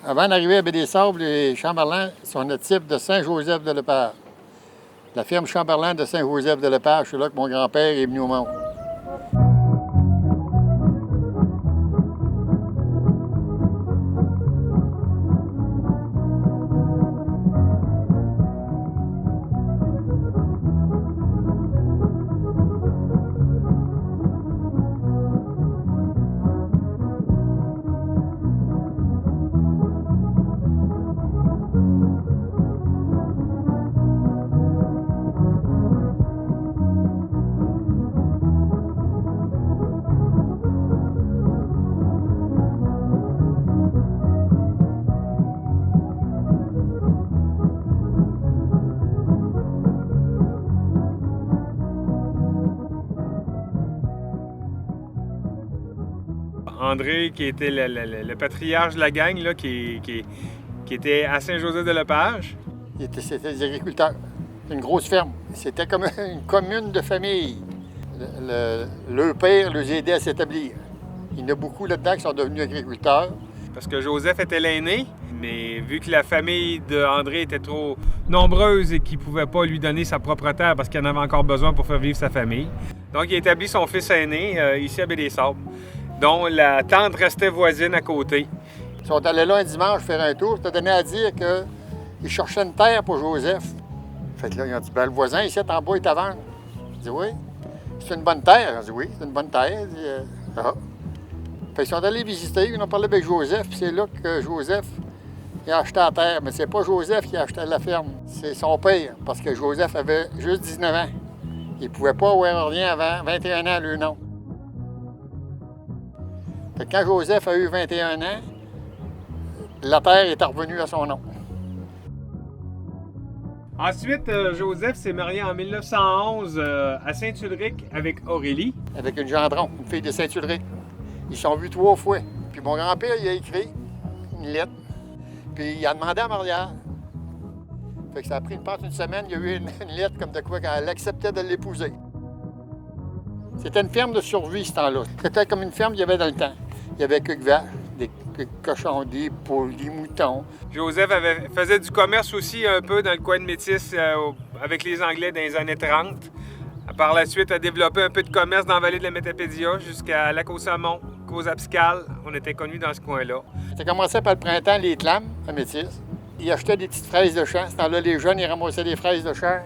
Avant d'arriver à Baie-des-Sables, les Chamberlain sont natifs de Saint-Joseph-de-Lepage. La ferme Chamberlain de Saint-Joseph-de-Lepage, c'est là que mon grand-père est venu au monde. André, qui était le patriarche de la gang, là, qui était à Saint-Joseph-de-Lepage. C'était des agriculteurs. Une grosse ferme. C'était comme une commune de famille. Le père les aidait à s'établir. Il y en a beaucoup là-dedans qui sont devenus agriculteurs. Parce que Joseph était l'aîné, mais vu que la famille d'André était trop nombreuse et qu'il ne pouvait pas lui donner sa propre terre parce qu'il en avait encore besoin pour faire vivre sa famille, donc il a établi son fils aîné ici à Baie-des-Sables, dont la tante restait voisine à côté. Ils sont allés là un dimanche faire un tour. C'était donné à dire qu'ils cherchaient une terre pour Joseph. Fait que là, ils ont dit, ben, le voisin ici en bas est à vendre. J'ai dit, oui. C'est une bonne terre. J'ai dit, oui, c'est une bonne terre. Dit, ah. Fait qu'ils sont allés visiter, ils ont parlé avec Joseph, puis c'est là que Joseph il a acheté la terre. Mais c'est pas Joseph qui a acheté la ferme, c'est son père, parce que Joseph avait juste 19 ans. Il ne pouvait pas avoir rien avant 21 ans, lui, non. Fait que quand Joseph a eu 21 ans, la terre est revenue à son nom. Ensuite, Joseph s'est marié en 1911 à Saint-Ulric avec Aurélie. Avec une Gendron, une fille de Saint-Ulric. Ils se sont vus 3 fois. Puis mon grand-père, il a écrit une lettre. Puis il a demandé en mariage. Fait que ça a pris une semaine, il y a eu une lettre comme de quoi qu'elle acceptait de l'épouser. C'était une ferme de survie, ce temps-là. C'était comme une ferme qu'il y avait dans le temps. Il y avait quelques vaches, quelques cochons, des poules, des moutons. Joseph faisait du commerce aussi un peu dans le coin de Métis avec les Anglais dans les années 30. Par la suite, a développé un peu de commerce dans la vallée de la Métapédia jusqu'à Lac-aux-Saumons, Caux-Abscal. On était connus dans ce coin-là. Ça commençait par le printemps, les clames à Métis. Ils achetaient des petites fraises de champ. Ce temps-là, les jeunes, ils ramassaient des fraises de champ.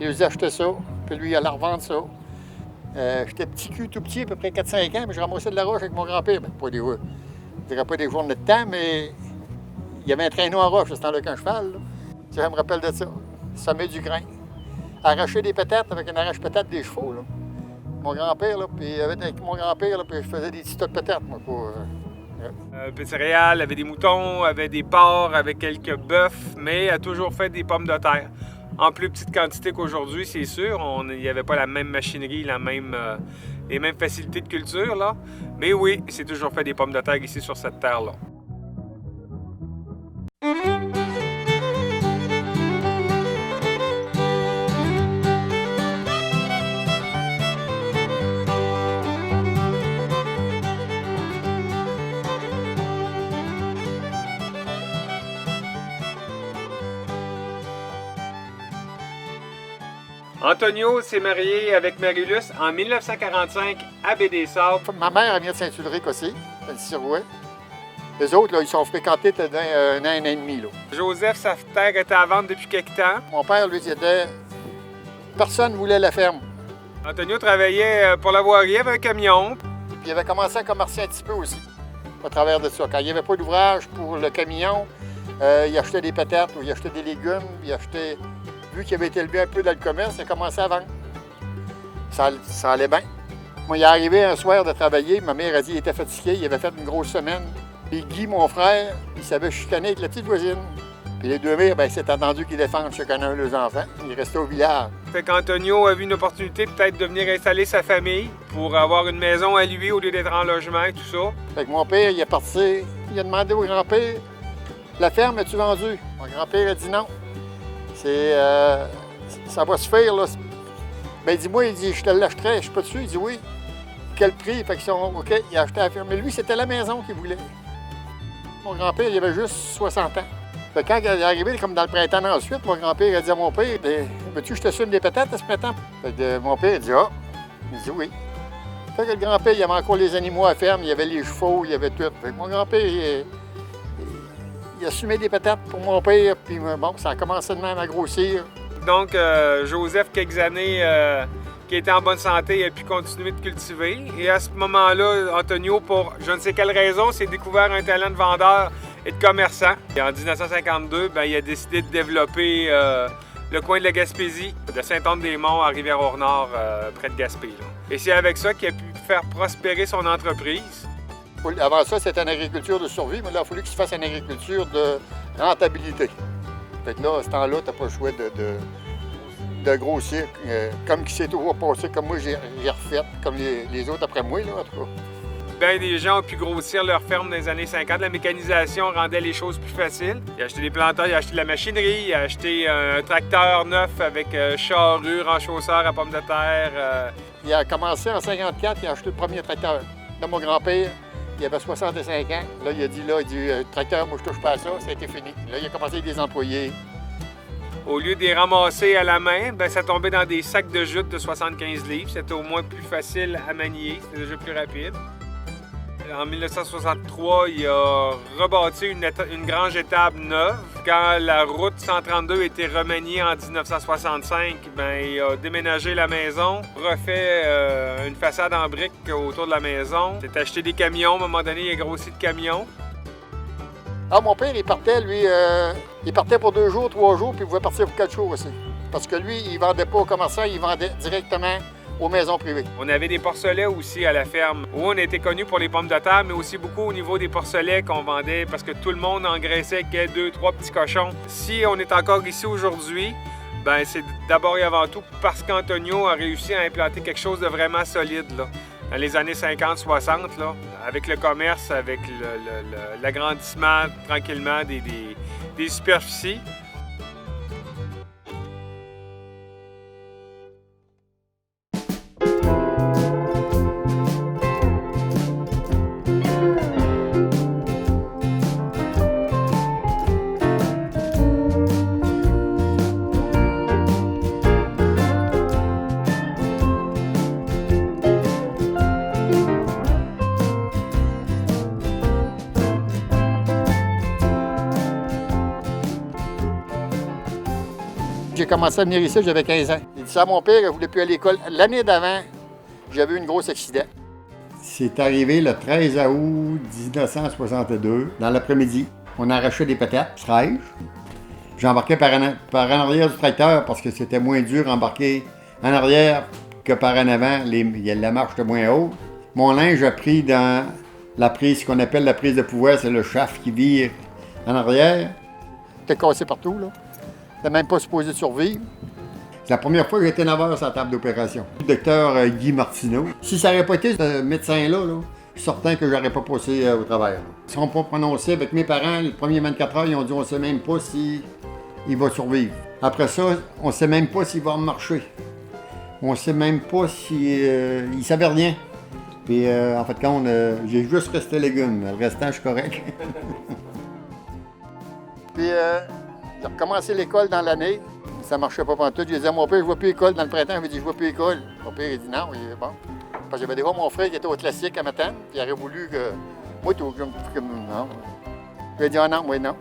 Ils achetaient ça. Puis lui, il allait revendre ça. J'étais petit cul, tout petit, à peu près 4-5 ans, mais je ramassais de la roche avec mon grand-père. Ben, pas des, je dirais pas des journées de temps, mais il y avait un traîneau en roche à ce temps-là qu'un cheval. Là. Je me rappelle de ça. Semer du grain. Arracher des patates avec un arrache-patate des chevaux. Là. Mon grand-père, là, puis avec mon grand-père, là, puis je faisais des petits tas de patates, moi, pour... Petit céréales, avait des moutons, avait des porcs, avait quelques bœufs, mais a toujours fait des pommes de terre. En plus petite quantité qu'aujourd'hui, c'est sûr. Il n'y avait pas la même machinerie, les mêmes facilités de culture, là. Mais oui, c'est toujours fait des pommes de terre ici sur cette terre-là. Antonio s'est marié avec Marie-Luce en 1945 à Baie-des-Sables. Ma mère, elle vient de Saint-Ulric aussi, elle dit Sirouet. Les autres, là, ils sont fréquentés pendant un an et demi. Là. Joseph, sa terre était à vendre depuis quelque temps. Mon père, lui, disait personne ne voulait la ferme. Antonio travaillait pour la voirie avec un camion. Puis il avait commencé à commercer un petit peu aussi, à travers de ça. Quand il n'y avait pas d'ouvrage pour le camion, il achetait des patates ou il achetait des légumes, il achetait... Vu qu'il avait été élevé un peu dans le commerce, il a commencé à vendre. Ça allait bien. Moi, il est arrivé un soir de travailler, ma mère a dit qu'il était fatigué, il avait fait une grosse semaine. Puis Guy, mon frère, il savait chicaner avec la petite voisine. Puis les deux mères, bien, c'est attendu qu'ils défendent chacun un de leurs enfants. Ils restaient au village. Fait qu'Antonio a vu une opportunité peut-être de venir installer sa famille pour avoir une maison à lui au lieu d'être en logement et tout ça. Fait que mon père, il est parti, il a demandé au grand-père, la ferme, as-tu vendue? Mon grand-père a dit non. Ça va se faire, là. Ben, dis-moi, il dit, je te l'achèterais, je suis pas dessus. Il dit oui. Quel prix? Fait qu'ils sont OK, il a acheté la ferme. Mais lui, c'était la maison qu'il voulait. Mon grand-père, il avait juste 60 ans. Fait que quand il est arrivé, comme dans le printemps ensuite, mon grand-père a dit à mon père, veux-tu que je te fume des patates à ce printemps? Fait que mon père a dit, ah. Il dit oui. Fait que le grand-père, il y avait encore les animaux à la ferme, il y avait les chevaux, il y avait tout. Fait que mon grand-père, il a fumé des patates pour mon père, puis bon, ça a commencé de même à grossir. Donc, Joseph, quelques années qui était en bonne santé, a pu continuer de cultiver. Et à ce moment-là, Antonio, pour je ne sais quelle raison, s'est découvert un talent de vendeur et de commerçant. Et en 1952, ben, il a décidé de développer le coin de la Gaspésie, de Saint-Anne-des-Monts à Rivière-au-Nord, près de Gaspé. Là. Et c'est avec ça qu'il a pu faire prospérer son entreprise. Avant ça, c'était une agriculture de survie, mais là, il a fallu que tu fasses une agriculture de rentabilité. Fait que là, à ce temps-là, tu n'as pas le choix de grossir, comme qui s'est toujours passé, comme moi j'ai refait, comme les autres après moi, là, en tout cas. Bien des gens ont pu grossir leur ferme dans les années 50. La mécanisation rendait les choses plus faciles. Il a acheté des planteurs, il a acheté de la machinerie, il a acheté un tracteur neuf avec charrue, renchausseur à pommes de terre. Il a commencé en 54, il a acheté le premier tracteur. Là, mon grand-père, il avait 65 ans. Là, il a dit, tracteur, moi je touche pas à ça, ça a été fini. Là, il a commencé avec des employés. Au lieu de les ramasser à la main, ben, ça tombait dans des sacs de jute de 75 livres. C'était au moins plus facile à manier, c'était déjà plus rapide. En 1963, il a rebâti une grange étable neuve. Quand la route 132 a été remaniée en 1965, ben, il a déménagé la maison, refait une façade en briques autour de la maison. Il a acheté des camions, à un moment donné, il a grossi de camions. Ah, mon père, il partait, lui, il partait pour 2 jours, 3 jours, puis il pouvait partir pour 4 jours aussi. Parce que lui, il ne vendait pas aux commerçants, il vendait directement aux maisons privées. On avait des porcelets aussi à la ferme, où on était connu pour les pommes de terre, mais aussi beaucoup au niveau des porcelets qu'on vendait parce que tout le monde engraissait avec 2, 3 petits cochons. Si on est encore ici aujourd'hui, ben c'est d'abord et avant tout parce qu'Antonio a réussi à implanter quelque chose de vraiment solide, là. Dans les années 50-60, avec le commerce, avec l'agrandissement tranquillement des superficies. J'ai commencé à venir ici, j'avais 15 ans. Il dit ça à mon père, il ne voulait plus aller à l'école. L'année d'avant, j'avais eu un gros accident. C'est arrivé le 13 août 1962, dans l'après-midi. On arrachait des patates fraîches. J'embarquais par en arrière du tracteur parce que c'était moins dur d'embarquer en arrière que par en avant. La marche était moins haute. Mon linge a pris dans la prise, ce qu'on appelle la prise de pouvoir, c'est le shaft qui vire en arrière. C'était cassé partout, là. C'était même pas supposé de survivre. C'est la première fois que j'étais 9 heures sur la table d'opération. Le docteur Guy Martineau. Si ça n'aurait pas été ce médecin-là, je suis certain que j'aurais pas passé au travers. Ils ne sont pas prononcés avec mes parents. Les premiers 24 heures, ils ont dit on ne sait même pas s'il va survivre. Après ça, on ne sait même pas s'il va marcher. On ne sait même pas s'il ne savait rien. Puis en fait, quand j'ai juste resté légumes. Le restant, je suis correct. Puis j'ai recommencé l'école dans l'année. Ça ne marchait pas pantoute. J'ai dit à mon père, je ne vois plus l'école dans le printemps. Il dit, je ne vois plus l'école. Mon père, il dit non. Il dit, bon. Parce que j'avais des fois mon frère qui était au classique à Matane. Puis il aurait voulu que. Moi, tout comme. Non. Il a dit, ah non, moi, non.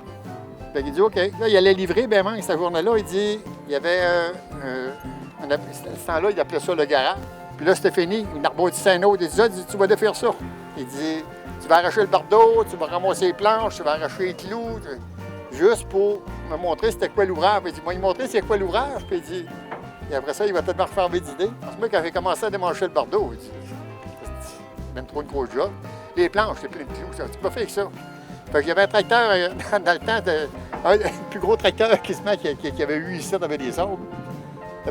Fait qu'il dit, OK. Là, il allait livrer, ben, cette journée-là, il dit, il y avait. À ce temps-là, il appelait ça le garage. Puis là, c'était fini. Une arbortissait un autre. Il dit, tu vas défaire ça. Il dit, tu vas arracher le bardeau, tu vas ramasser les planches, tu vas arracher les clous. Juste pour me montrer c'était quoi l'ouvrage. Il dit, moi, il m'a montré c'est quoi l'ouvrage. Puis il dit, et après ça, il va peut-être me refaire mes idées. Parce que moi, quand j'ai commencé à démancher le bardeau, il dit, c'est même trop une grosse job. Les planches, c'est plein de clous, ça. Tu peux faire que ça. Fait que j'avais un tracteur, dans le temps, un des plus gros tracteurs qui avait eu ici, avait des sables.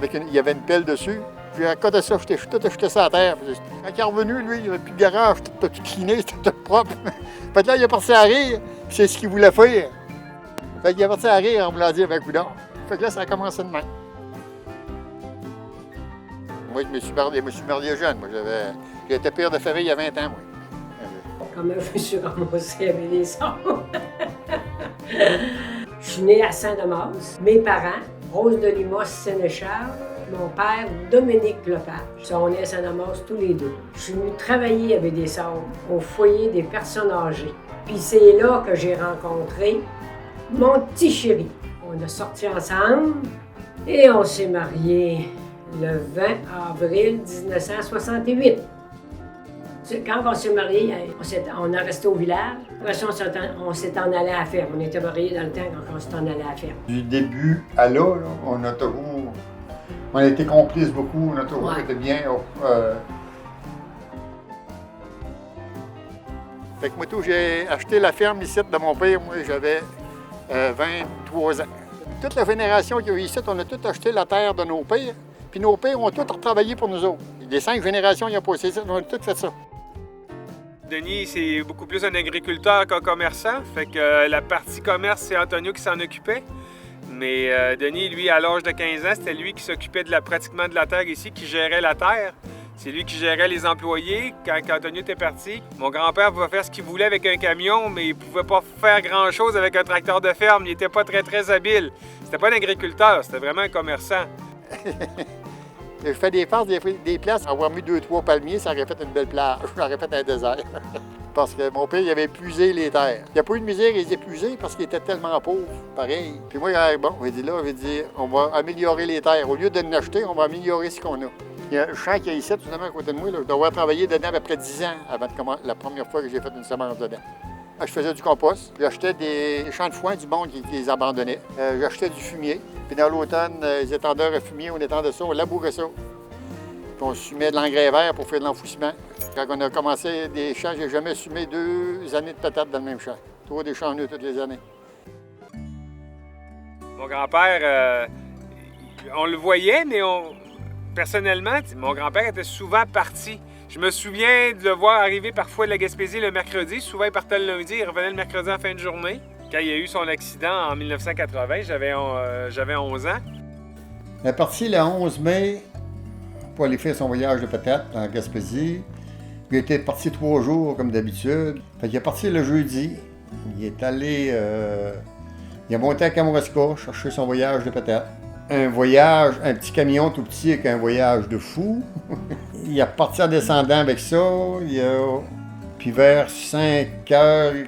Il y avait une pelle dessus. Puis à côté de ça, j'ai tout acheté ça à terre. Quand il est revenu, lui, il n'y avait plus de garage, tout cliné, c'était tout propre. Fait que là, il est parti à rire, c'est ce qu'il voulait faire. Fait qu'il est parti à rire en voulant dire, ben coudonc. Fait que là, ça a commencé de même. Moi, je me suis marié jeune. Moi, j'étais père de famille il y a 20 ans, moi. Quand même, je me suis ramassé avec des sangs. Je suis née à Saint-Damas. Mes parents, Rose de Limos Sénéchal, mon père, Dominique Lepage, sont nés à Saint-Damas tous les deux. Je suis venue travailler avec des sœurs au foyer des personnes âgées. Puis c'est là que j'ai rencontré mon petit chéri. On a sorti ensemble et on s'est mariés le 20 avril 1968. Quand on s'est mariés, on a resté au village. Après ça, on s'est en allé à la ferme. On était mariés dans le temps quand on s'est en allé à la ferme. Du début à là, on a toujours... On a été complices beaucoup, on a toujours été bien. Fait que moi, tout, j'ai acheté la ferme ici de mon père. Moi, j'avais 23 ans. Toute la génération qui a eu ici, on a tout acheté la terre de nos pères. Puis nos pères ont tout retravaillé pour nous autres. Les 5 générations qui ont passé ici, on a tout fait ça. Denis, c'est beaucoup plus un agriculteur qu'un commerçant. Fait que la partie commerce, c'est Antonio qui s'en occupait. Mais Denis, lui, à l'âge de 15 ans, c'était lui qui s'occupait pratiquement de la terre ici, qui gérait la terre. C'est lui qui gérait les employés. Quand Antonio était parti, mon grand-père pouvait faire ce qu'il voulait avec un camion, mais il pouvait pas faire grand-chose avec un tracteur de ferme. Il était pas très habile. C'était pas un agriculteur, c'était vraiment un commerçant. Je fais des farces, des places. Avoir mis 2-3 palmiers, ça aurait fait une belle plage. Ça aurait fait un désert. Parce que mon père, il avait épuisé les terres. Il n'y a pas eu de misère à les épuiser parce qu'il était tellement pauvre, pareil. Puis moi, bon, il dit là, on va améliorer les terres. Au lieu de les acheter, on va améliorer ce qu'on a. Il y a un champ qui est ici, tout simplement à côté de moi. Là. Je dois avoir travaillé dedans à peu près 10 ans avant de commencer, la première fois que j'ai fait une semence dedans. Je faisais du compost. J'achetais des champs de foin du monde qui les abandonnait. J'achetais du fumier. Puis dans l'automne, les étendeurs à fumier, on étendait ça, on labourait ça. Puis on fumait de l'engrais vert pour faire de l'enfouissement. Quand on a commencé des champs, j'ai jamais fumé 2 années de patates dans le même champ. Toujours des champs neufs toutes les années. Mon grand-père, on le voyait, mais personnellement, mon grand-père était souvent parti. Je me souviens de le voir arriver parfois de la Gaspésie le mercredi. Souvent, il partait le lundi, il revenait le mercredi en fin de journée. Quand il y a eu son accident en 1980, j'avais 11 ans. Il est parti le 11 mai pour aller faire son voyage de patates en Gaspésie. Il était parti 3 jours comme d'habitude. Fait qu'il est parti le jeudi. Il est allé... il a monté à Kamouraska chercher son voyage de patates. Un voyage, un petit camion tout petit avec un voyage de fou. Il est parti en descendant avec ça. Puis vers 5h30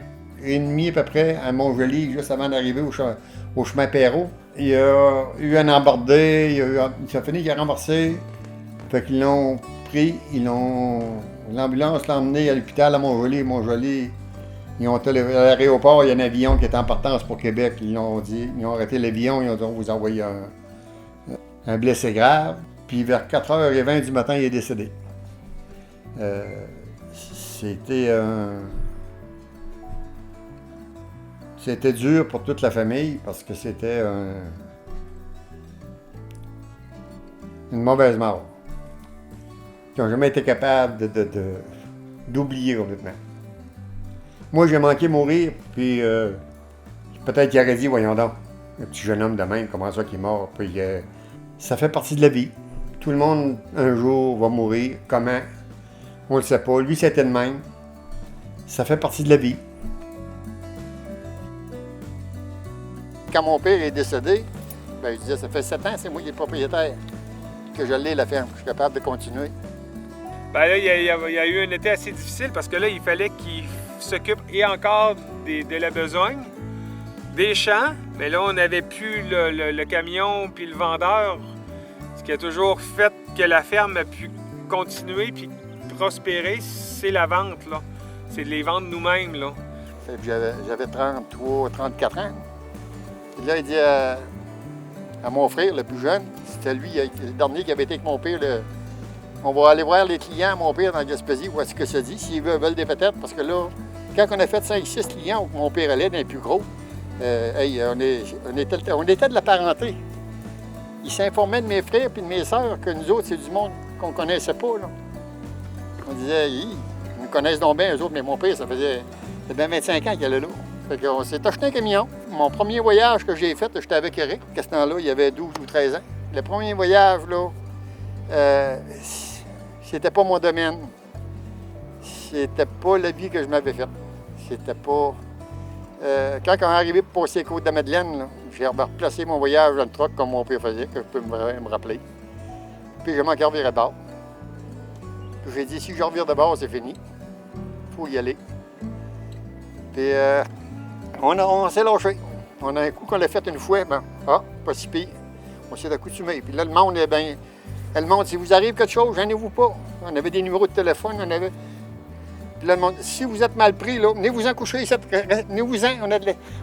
à peu près, à Montjoli, juste avant d'arriver au chemin Perrault, il y a eu un embardé, il a fini, il a remboursé. Fait qu'ils l'ont pris, l'ambulance l'a emmené à l'hôpital à Montjoli. Montjoli, ils ont été à l'aéroport, il y a un avion qui était en partance pour Québec. Ils ont arrêté l'avion, ils ont dit on vous envoie un blessé grave. Puis vers 4h20 du matin, il est décédé. C'était dur pour toute la famille parce que c'était une mauvaise mort. Ils n'ont jamais été capables d'oublier complètement. Moi, j'ai manqué mourir, puis peut-être qu'il aurait dit, voyons donc, un petit jeune homme de même, comment ça qu'il est mort? Puis ça fait partie de la vie. Tout le monde, un jour, va mourir. Comment? On ne le sait pas. Lui, c'était de même. Ça fait partie de la vie. Quand mon père est décédé, ben, je disais, ça fait 7 ans, c'est moi qui est le propriétaire, que je l'ai, la ferme. Je suis capable de continuer. Ben là, il y a eu un été assez difficile parce que là, il fallait qu'il s'occupe et encore de la besogne, des champs, mais là, on n'avait plus le camion puis le vendeur. Ce qui a toujours fait que la ferme a pu continuer puis prospérer, c'est la vente, là. C'est de les vendre nous-mêmes, là. J'avais 34 ans. Et là, il dit à mon frère, le plus jeune, c'était lui, le dernier qui avait été avec mon père, on va aller voir les clients à mon père dans la Gaspésie, voir ce que ça dit, s'ils veulent des patates, parce que là, quand on a fait 5-6 clients où mon père allait dans les plus gros, on était de la parenté. Il s'informait de mes frères et de mes sœurs que nous autres, c'est du monde qu'on ne connaissait pas. Là. On disait, ils nous connaissent donc bien, eux autres, mais mon père, ça faisait bien 25 ans qu'il allait là. Fait qu'on s'est acheté un camion. Mon premier voyage que j'ai fait, j'étais avec Eric. À ce temps-là, il y avait 12 ou 13 ans. Le premier voyage, là, c'était pas mon domaine. C'était pas la vie que je m'avais faite. C'était pas... Quand on est arrivé pour passer les côtes de Madeleine, là, j'ai replacé mon voyage dans le truck comme mon père faisait, que je peux me rappeler. Puis j'ai manqué revirer de bord. Puis j'ai dit, si je revire de bord, c'est fini. Il faut y aller. Puis on s'est lâché. On a un coup qu'on l'a fait une fois, ben, pas si pire. On s'est accoutumé. Puis là, le monde, si vous arrive quelque chose, gênez-vous pas. On avait des numéros de téléphone, Puis là, le monde, si vous êtes mal pris, là, venez-vous-en coucher, venez-vous-en.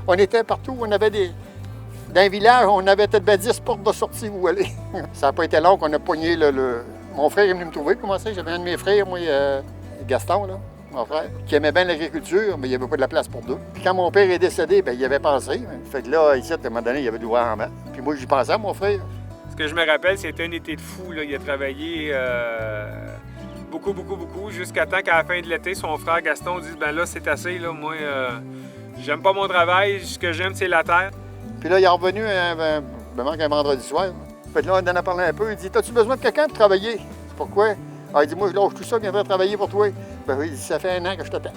On était partout, dans un village, on avait peut-être 10 portes de sortie où aller. Ça n'a pas été long qu'on a pogné Mon frère est venu me trouver, comment ça? J'avais un de mes frères, moi, Gaston, là, mon frère, qui aimait bien l'agriculture, mais il n'y avait pas de la place pour deux. Puis quand mon père est décédé, bien, il avait pensé. Fait que là, ici, à un moment donné, il y avait de l'ouvert en bas. Puis moi, j'y pensais à mon frère. Ce que je me rappelle, c'était un été de fou, là. Il a travaillé beaucoup, jusqu'à temps qu'à la fin de l'été, son frère Gaston dise « Ben là, c'est assez, là. Moi, j'aime pas mon travail. Ce que j'aime, c'est la terre. » Puis là, il est revenu, me manque un vendredi soir. Fait que là, on en a parlé un peu. Il dit, t'as-tu besoin de quelqu'un pour travailler? C'est pourquoi? Ah, il dit, moi, je lâche tout ça, je viendrai travailler pour toi. Ben oui, ça fait 1 an que je t'attends.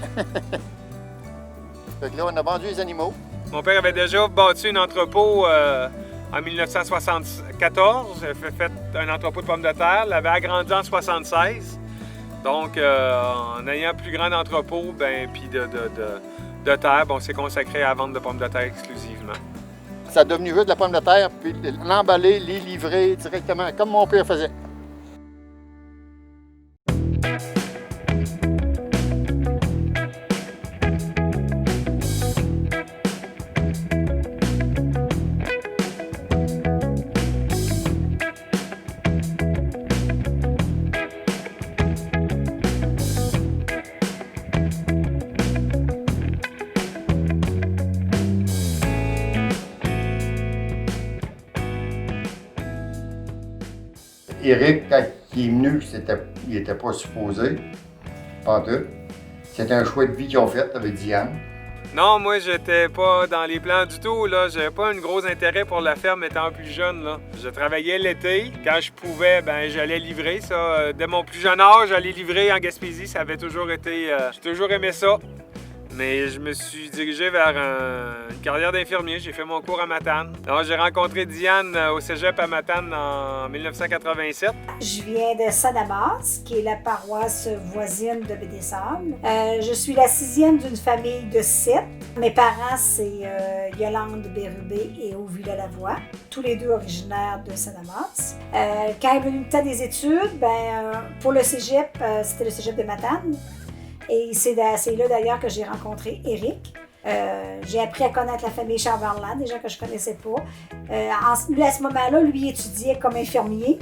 Fait que là, on a vendu les animaux. Mon père avait déjà bâti un entrepôt en 1974. Il avait fait un entrepôt de pommes de terre. L'avait agrandi en 1976. Donc, en ayant un plus grand entrepôt, puis de terre, on s'est consacré à la vente de pommes de terre exclusivement. Ça a devenu juste de la pomme de terre, puis l'emballer, les livrer directement, comme mon père faisait. Éric, quand il est venu, il n'était pas supposé, pas tout. C'était un choix de vie qu'ils ont fait avec Diane. Non, moi, j'étais pas dans les plans du tout, là. J'avais pas un gros intérêt pour la ferme étant plus jeune, là. Je travaillais l'été. Quand je pouvais, j'allais livrer, ça. Dès mon plus jeune âge, j'allais livrer en Gaspésie. Ça avait toujours été... J'ai toujours aimé ça. Mais je me suis dirigé vers une carrière d'infirmier. J'ai fait mon cours à Matane. Alors, j'ai rencontré Diane au cégep à Matane en 1987. Je viens de Saint-Damas, qui est la paroisse voisine de Baie-des-Sables. Je suis la 6e d'une famille de 7. Mes parents, c'est Yolande Bérubé et Oville-Lavoie, tous les deux originaires de Saint-Damas. Quand est venu le temps des études, pour le cégep, c'était le cégep de Matane. Et c'est là d'ailleurs que j'ai rencontré Éric. J'ai appris à connaître la famille Chamberlain, déjà que je ne connaissais pas. Lui, à ce moment-là, lui étudiait comme infirmier.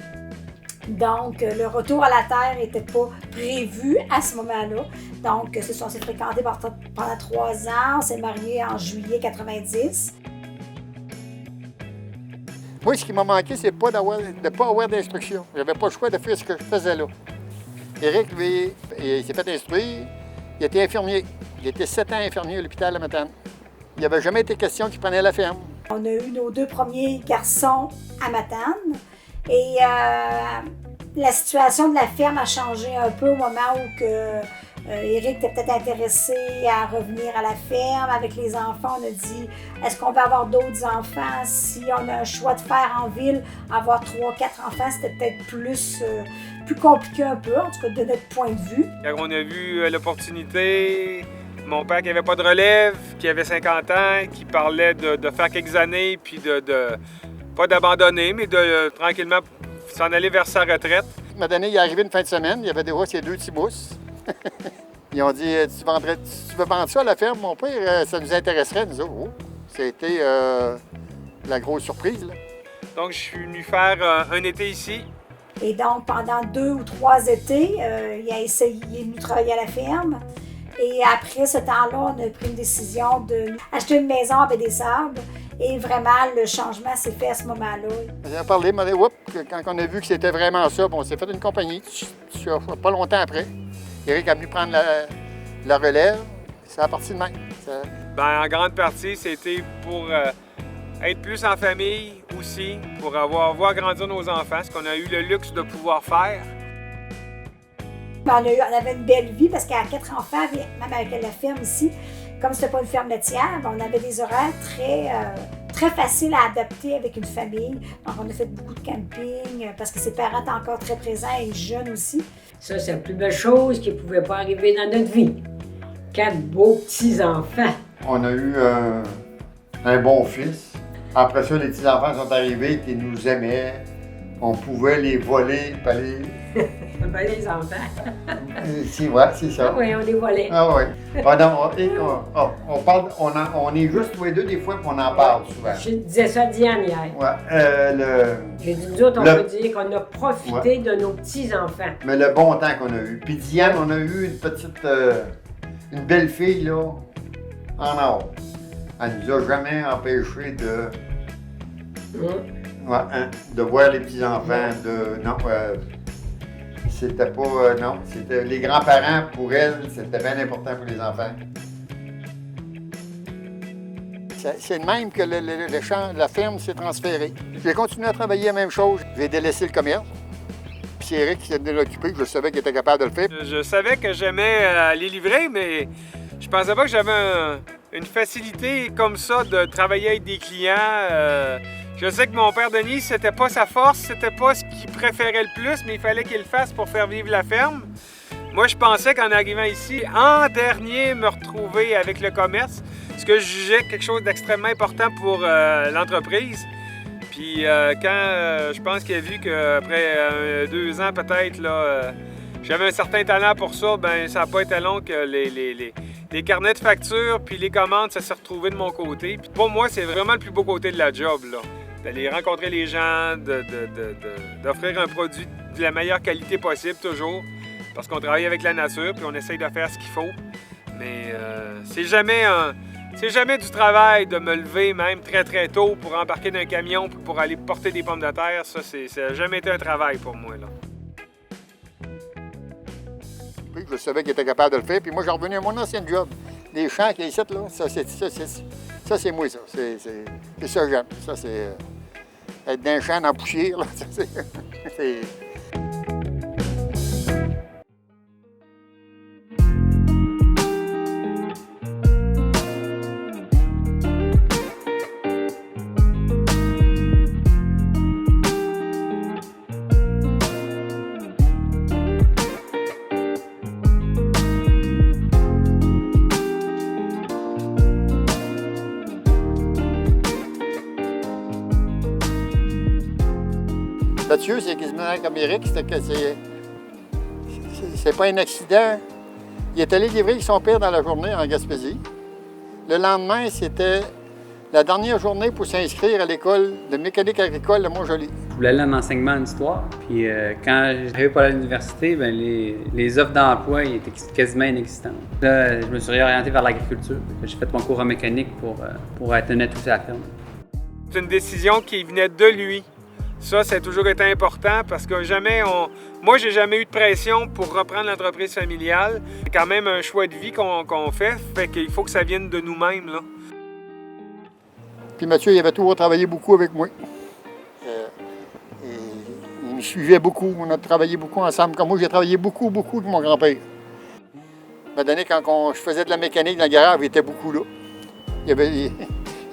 Donc, le retour à la terre n'était pas prévu à ce moment-là. Donc, on s'est fréquentés pendant 3 ans. On s'est mariés en juillet 90. Moi, ce qui m'a manqué, c'est de ne pas avoir d'instruction. Je n'avais pas le choix de faire ce que je faisais là. Éric, lui, il s'est fait instruire. Il était infirmier. Il était 7 ans infirmier à l'hôpital de Matane. Il n'y avait jamais été question qu'il prenait la ferme. On a eu nos 2 premiers garçons à Matane. Et la situation de la ferme a changé un peu au moment où Éric était peut-être intéressé à revenir à la ferme. Avec les enfants, on a dit, est-ce qu'on va avoir d'autres enfants? Si on a un choix de faire en ville, avoir 3-4 enfants, c'était peut-être plus compliqué un peu, en tout cas de notre point de vue. Quand on a vu l'opportunité, mon père qui n'avait pas de relève, qui avait 50 ans, qui parlait de faire quelques années, puis pas d'abandonner, mais de tranquillement s'en aller vers sa retraite. À un moment donné, il est arrivé une fin de semaine, il y avait déjà ces 2 petits mousses. Ils ont dit, tu veux vendre ça à la ferme, mon père? Ça nous intéresserait, nous autres. Oh, ça a été la grosse surprise, là. Donc, je suis venu faire un été ici. Et donc, pendant 2 ou 3 étés, il est venu travailler à la ferme. Et après ce temps-là, on a pris une décision d'acheter une maison à Baie-des-Sables. Et vraiment, le changement s'est fait à ce moment-là. On a parlé, quand on a vu que c'était vraiment ça, on s'est fait une compagnie, pas longtemps après. Éric a venu prendre la relève. C'est à partir de même. En grande partie, c'était pour être plus en famille aussi, pour voir grandir nos enfants, ce qu'on a eu le luxe de pouvoir faire. On avait une belle vie parce qu'à 4 enfants, même avec la ferme ici, Comme c'était pas une ferme laitière, on avait des horaires très faciles à adapter avec une famille. Donc, on a fait beaucoup de camping parce que ses parents étaient encore très présents et jeunes aussi. Ça, c'est la plus belle chose qui ne pouvait pas arriver dans notre vie. 4 beaux petits-enfants. On a eu un bon fils. Après ça, les petits-enfants sont arrivés qui nous aimaient. On pouvait les voler, pas les... Ben, les enfants. C'est ça. Ah oui, on les volait. Ah oui. On est juste tous les deux des fois qu'on en parle souvent. Je disais ça à Diane hier. Ouais. J'ai dit, nous autres, on peut dire qu'on a profité de nos petits-enfants. Mais le bon temps qu'on a eu. Puis Diane, on a eu une belle fille, là, en or. Elle nous a jamais empêché de voir les petits-enfants, c'était pas... non, c'était les grands-parents, pour elle, c'était bien important pour les enfants. C'est de même que la ferme s'est transférée. J'ai continué à travailler la même chose. J'ai délaissé le commerce. Puis c'est Eric qui s'est de l'occuper, je savais qu'il était capable de le faire. Je savais que j'aimais aller livrer, mais je pensais pas que j'avais une facilité comme ça de travailler avec des clients. Je sais que mon père Denis, c'était pas sa force, c'était pas ce qu'il préférait le plus, mais il fallait qu'il le fasse pour faire vivre la ferme. Moi, je pensais qu'en arrivant ici, en dernier, me retrouver avec le commerce, ce que je jugeais quelque chose d'extrêmement important pour l'entreprise. Puis quand je pense qu'il a vu qu'après 2 ans peut-être, j'avais un certain talent pour ça, ben ça n'a pas été long que les carnets de factures puis les commandes, ça s'est retrouvé de mon côté. Puis pour moi, c'est vraiment le plus beau côté de la job, là. D'aller rencontrer les gens, d'offrir un produit de la meilleure qualité possible toujours, parce qu'on travaille avec la nature puis on essaye de faire ce qu'il faut. Mais c'est jamais du travail de me lever même très très tôt pour embarquer dans un camion pour aller porter des pommes de terre. Ça n'a jamais été un travail pour moi, là. Puis je savais qu'il était capable de le faire. Puis moi, j'ai revenu à mon ancien job. Les champs qui sont ici, là, ça c'est moi, ça. C'est ça que j'aime. Ça, c'est être dans un champ, dans la poussière, là. C'est... Mathieu, c'est quasiment comme Eric, c'est pas un accident. Il est allé livrer avec son père dans la journée en Gaspésie. Le lendemain, c'était la dernière journée pour s'inscrire à l'école de mécanique agricole de Montjoly. Je voulais aller en enseignement en histoire, puis quand j'arrivais pas à l'université, ben les offres d'emploi étaient quasiment inexistantes. Là, je me suis réorienté vers l'agriculture. J'ai fait mon cours en mécanique pour être un atout à la ferme. C'est une décision qui venait de lui. Ça a toujours été important parce que moi, j'ai jamais eu de pression pour reprendre l'entreprise familiale. C'est quand même un choix de vie qu'on fait qu'il faut que ça vienne de nous-mêmes, là. Puis Mathieu, il avait toujours travaillé beaucoup avec moi. Il me suivait beaucoup, on a travaillé beaucoup ensemble. Comme moi, j'ai travaillé beaucoup avec mon grand-père. À un moment donné, quand je faisais de la mécanique dans le garage, il était beaucoup là.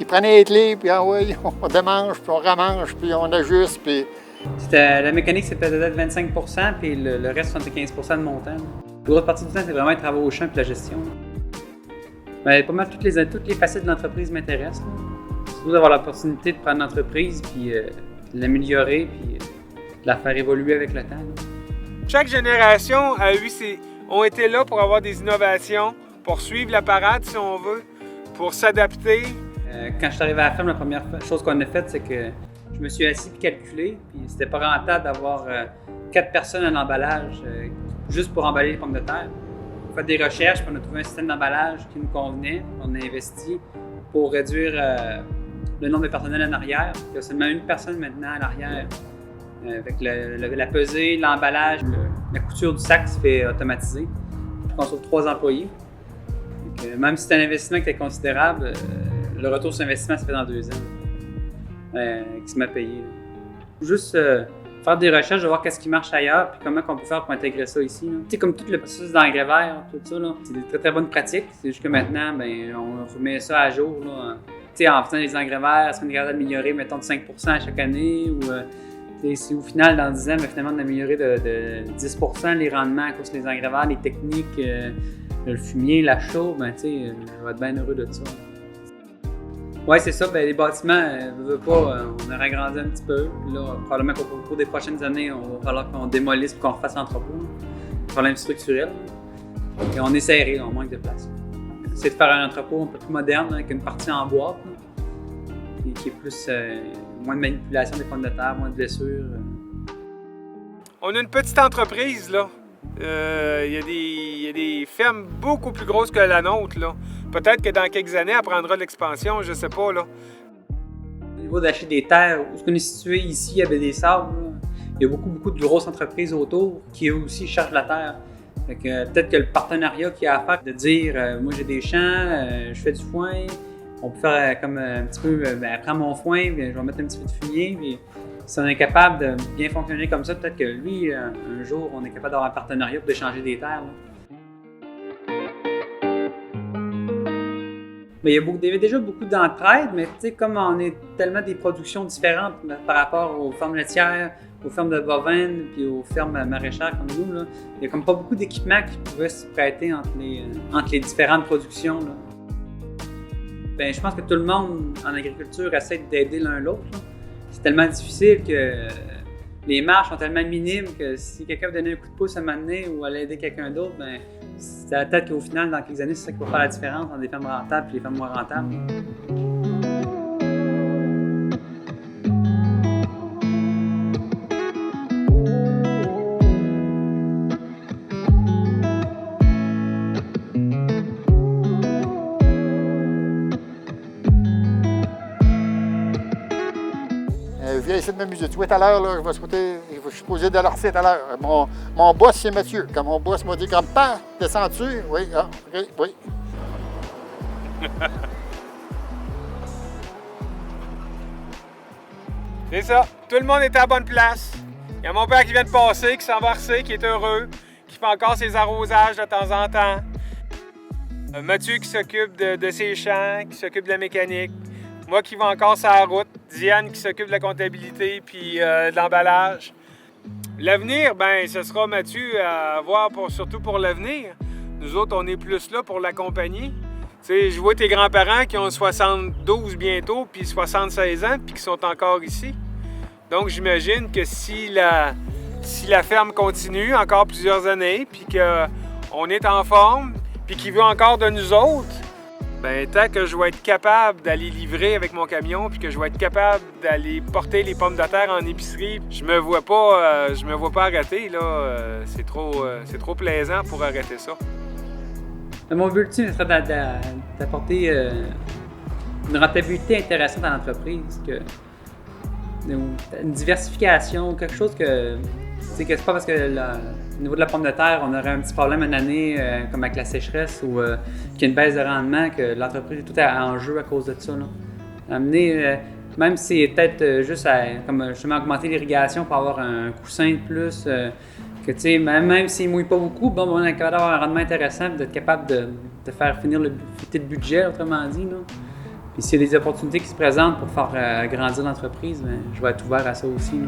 Il prenait les clés, puis on démange, puis on ramange, puis on ajuste, puis... La mécanique, c'était peut-être 25 %, puis le reste, 75 % de mon temps. La plus grosse partie du temps, c'est vraiment les travaux au champ et la gestion. Mais pas mal toutes les facettes de l'entreprise m'intéressent. Surtout d'avoir l'opportunité de prendre l'entreprise, puis de l'améliorer, puis de la faire évoluer avec le temps. Là. Chaque génération ont été là pour avoir des innovations, pour suivre la parade, si on veut, pour s'adapter. Quand je suis arrivé à la ferme, la première chose qu'on a faite, c'est que je me suis assis et calculé, puis c'était pas rentable d'avoir 4 personnes à l'emballage juste pour emballer les pommes de terre. On a fait des recherches, puis on a trouvé un système d'emballage qui nous convenait. On a investi pour réduire le nombre de personnel en arrière. Il y a seulement une personne maintenant à l'arrière. Avec la pesée, l'emballage, la couture du sac se fait automatiser. On sauve 3 employés. Donc, même si c'est un investissement qui est considérable, le retour sur investissement se fait dans 2 ans, qui se m'a payé. Juste faire des recherches, de voir qu'est-ce qui marche ailleurs, puis comment on peut faire pour intégrer ça ici. Tu sais, comme tout le processus d'engrais vert, tout ça, là, c'est des très très bonnes pratiques. C'est juste que maintenant, ben, on remet ça à jour. Là. Tu sais, en faisant des engrais verts, est-ce qu'on est capable d'améliorer, mettons, de 5% à chaque année, ou si au final, dans 10 ans, ben, finalement, d'améliorer de 10% les rendements à cause des engrais verts, les techniques, le fumier, la chaux, ben, tu sais, je vais être bien heureux de ça. Oui, c'est ça. Ben, les bâtiments, on aurait agrandi un petit peu. Puis là, probablement qu'au cours des prochaines années, il va falloir qu'on démolisse et qu'on refasse l'entrepôt. Problème structurel. Et on est serré, on manque de place. C'est de faire un entrepôt un peu plus moderne, avec une partie en bois, là, qui est plus moins de manipulation des pommes de terre, moins de blessures. On a une petite entreprise, là. Il y a des fermes beaucoup plus grosses que la nôtre, là. Peut-être que dans quelques années, elle prendra de l'expansion, je sais pas, là. Au niveau d'acheter des terres, où on est situé ici, à Baie-des-Sables, il y a beaucoup de grosses entreprises autour qui eux aussi cherchent la terre. Fait que peut-être que le partenariat qu'il y a à faire, de dire moi j'ai des champs, je fais du foin, on peut faire comme un petit peu, prends mon foin, je vais mettre un petit peu de fumier. Puis, si on est capable de bien fonctionner comme ça, peut-être que lui, un jour, on est capable d'avoir un partenariat pour échanger des terres. Là. Mais il y a déjà beaucoup d'entraide, mais tu sais, comme on est tellement des productions différentes par rapport aux fermes laitières, aux fermes de bovins, puis aux fermes maraîchères comme nous, là, il n'y a comme pas beaucoup d'équipements qui pouvaient se prêter entre les différentes productions. Là. Ben, je pense que tout le monde en agriculture essaie d'aider l'un l'autre. Là. C'est tellement difficile que les marges sont tellement minimes que si quelqu'un veut donner un coup de pouce à un moment donné ou aller aider quelqu'un d'autre, ben, c'est peut-être qu'au final, dans quelques années, c'est ça qui va faire la différence entre les fermes rentables et les fermes moins rentables. Viens essayer de m'amuser. Tu vois, tout à l'heure, là, je suis posé de leur tout à l'heure. Mon boss, c'est Mathieu. Quand mon boss m'a dit, grand-père, descends-tu? Oui, OK, oui. C'est ça. Tout le monde est à la bonne place. Il y a mon père qui vient de passer, qui s'en va recer, qui est heureux, qui fait encore ses arrosages de temps en temps. Mathieu qui s'occupe de ses champs, qui s'occupe de la mécanique. Moi qui vais encore sur la route. Diane qui s'occupe de la comptabilité puis de l'emballage. L'avenir, ben, ce sera Mathieu à voir surtout pour l'avenir. Nous autres, on est plus là pour l'accompagner. Tu sais, je vois tes grands-parents qui ont 72 bientôt, puis 76 ans, puis qui sont encore ici. Donc, j'imagine que si la ferme continue encore plusieurs années, puis qu'on est en forme, puis qu'il veut encore de nous autres, ben, tant que je vais être capable d'aller livrer avec mon camion puis que je vais être capable d'aller porter les pommes de terre en épicerie, je me vois pas arrêter, là. C'est trop plaisant pour arrêter ça. Mon but ultime serait d'apporter une rentabilité intéressante à l'entreprise, une diversification, quelque chose que c'est pas parce que au niveau de la pomme de terre, on aurait un petit problème une année comme avec la sécheresse ou qu'il y a une baisse de rendement, que l'entreprise est tout en jeu à cause de ça. Là. Amener, même si c'est peut-être juste comme justement augmenter l'irrigation pour avoir un coussin de plus, que tu sais, même s'il ne mouille pas beaucoup, bon, on est capable d'avoir un rendement intéressant et d'être capable de faire finir le budget, autrement dit. Là. Puis s'il y a des opportunités qui se présentent pour faire grandir l'entreprise, ben, je vais être ouvert à ça aussi. Là.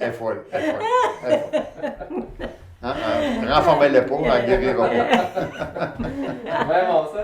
Elle est folle. Elle est folle. Elle est folle. Renformez-le pas, elle ne guérira pas. Vraiment ça.